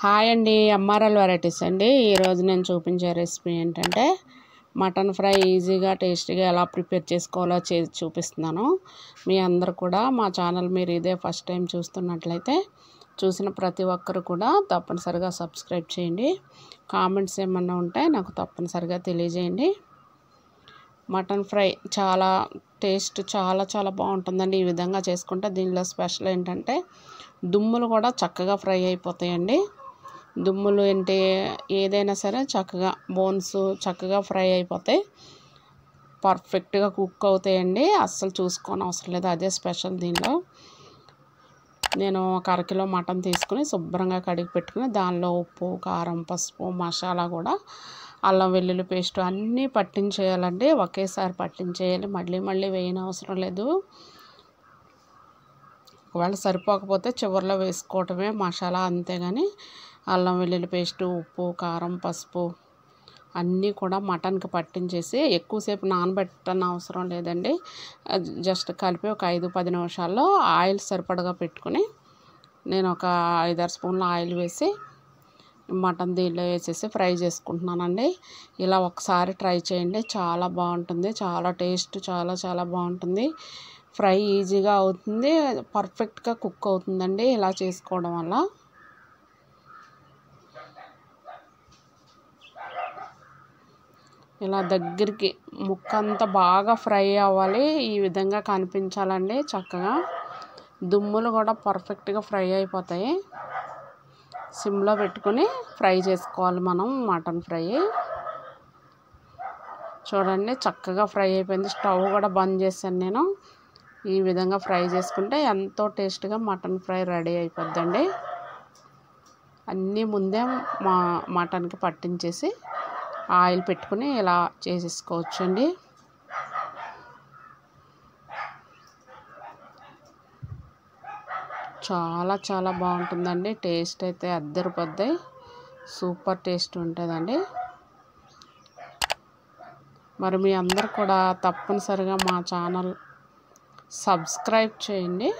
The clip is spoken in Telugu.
హాయ్ అండి, ఎంఆర్ఎల్ వెరైటీస్ అండి. ఈరోజు నేను చూపించే రెసిపీ ఏంటంటే మటన్ ఫ్రై ఈజీగా టేస్టీగా ఎలా ప్రిపేర్ చేసుకోవాలో చూపిస్తున్నాను. మీ అందరు కూడా మా ఛానల్ మీరు ఇదే ఫస్ట్ టైం చూస్తున్నట్లయితే చూసిన ప్రతి ఒక్కరు కూడా తప్పనిసరిగా సబ్స్క్రైబ్ చేయండి. కామెంట్స్ ఏమన్నా ఉంటే నాకు తప్పనిసరిగా తెలియజేయండి. మటన్ ఫ్రై చాలా టేస్ట్ చాలా బాగుంటుందండి. ఈ విధంగా చేసుకుంటే దీనిలో స్పెషల్ ఏంటంటే దుమ్ములు కూడా చక్కగా ఫ్రై అయిపోతాయండి. దుమ్ములు అంటే ఏదైనా సరే చక్కగా బోన్స్ చక్కగా ఫ్రై అయిపోతాయి, పర్ఫెక్ట్గా కుక్ అవుతాయండి. అస్సలు చూసుకోని అవసరం లేదు, అదే స్పెషల్ దీనిలో. నేను ఒక అరకిలో మటన్ తీసుకుని శుభ్రంగా కడిగి పెట్టుకుని దానిలో ఉప్పు, కారం, పసుపు, మసాలా కూడా అల్లం వెల్లుల్లి పేస్ట్ అన్నీ పట్టించేయాలండి. ఒకేసారి పట్టించేయాలి, మళ్ళీ వేయని అవసరం లేదు. ఒకవేళ సరిపోకపోతే చివరిలో వేసుకోవటమే మసాలా, అంతేగాని అల్లం వెల్లుల్లి పేస్టు, ఉప్పు, కారం, పసుపు అన్నీ కూడా మటన్కి పట్టించేసి ఎక్కువసేపు నానబెట్టని అవసరం లేదండి. జస్ట్ కలిపి ఒక 5-10 నిమిషాల్లో ఆయిల్ సరిపడగా పెట్టుకుని నేను ఒక 5-6 స్పూన్ల ఆయిల్ వేసి మటన్ దీనిలో వేసేసి ఫ్రై చేసుకుంటున్నానండి. ఇలా ఒకసారి ట్రై చేయండి, చాలా బాగుంటుంది. చాలా టేస్ట్ చాలా బాగుంటుంది. ఫ్రై ఈజీగా అవుతుంది, పర్ఫెక్ట్గా కుక్ అవుతుందండి ఇలా చేసుకోవడం వల్ల. ఇలా దగ్గరికి ముక్కంతా బాగా ఫ్రై అవ్వాలి, ఈ విధంగా కనిపించాలండి. చక్కగా దుమ్ములు కూడా పర్ఫెక్ట్గా ఫ్రై అయిపోతాయి. సిమ్లో పెట్టుకుని ఫ్రై చేసుకోవాలి మనం మటన్ ఫ్రై. చూడండి చక్కగా ఫ్రై అయిపోయింది. స్టవ్ కూడా బంద్ చేశాను నేను. ఈ విధంగా ఫ్రై చేసుకుంటే ఎంతో టేస్ట్గా మటన్ ఫ్రై రెడీ అయిపోద్దండి. అన్నీ ముందే మటన్కి పట్టించేసి ఆయిల్ పెట్టుకుని ఇలా చేసేసుకోవచ్చండి. చాలా బాగుంటుందండి. టేస్ట్ అయితే అద్దరిపోద్ది, సూపర్ టేస్ట్ ఉంటుందండి. మరి మీ అందరు కూడా తప్పనిసరిగా మా ఛానల్ సబ్స్క్రైబ్ చేయండి.